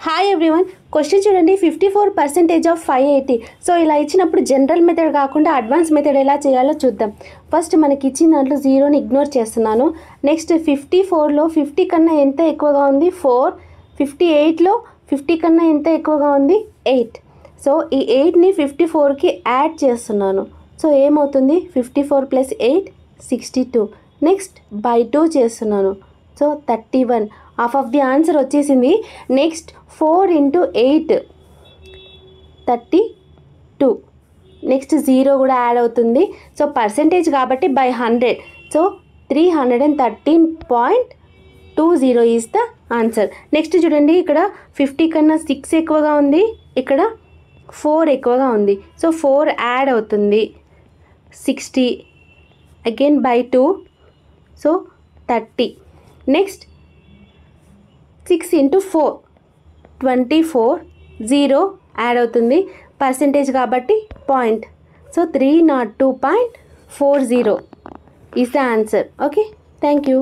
Hi everyone, question చూడండి. 54% of 580. So ఇలా ఇచ్చినప్పుడు జనరల్ మెథడ్ కాకుండా అడ్వాన్స్ మెథడ్ ఎలా చేయాలో చూద్దాం. ఫస్ట్ మనకి ఇచ్చిన దాంట్లో జీరోని ఇగ్నోర్ చేస్తున్నాను. నెక్స్ట్ 54లో 50 కన్నా ఎంత ఎక్కువగా ఉంది 4. 58లో 50 కన్నా ఎంత ఎక్కువగా ఉంది 8. సో ఈ 8ని 54కి యాడ్ చేస్తున్నాను. సో ఏమవుతుంది 54 + 8 62. నెక్స్ట్ బై 2 చేస్తున్నాను. So 31. Half of the answer వచ్చేసింది. నెక్స్ట్ 4 × 8 32. నెక్స్ట్ 0 కూడా యాడ్ అవుతుంది. సో పర్సెంటేజ్ కాబట్టి by 100. So 313.20 is the answer. Next చూడండి, ఇక్కడ 50 కన్నా 6 ఎక్కువగా ఉంది, ఇక్కడ 4 ఎక్కువగా ఉంది. సో 4 యాడ్ అవుతుంది 60. Again by 2. So 30. Next 6 × 4 24. 0 add అవుతుంది పర్సెంటేజ్ కాబట్టి point. So 302.40 is the answer. Okay, thank you.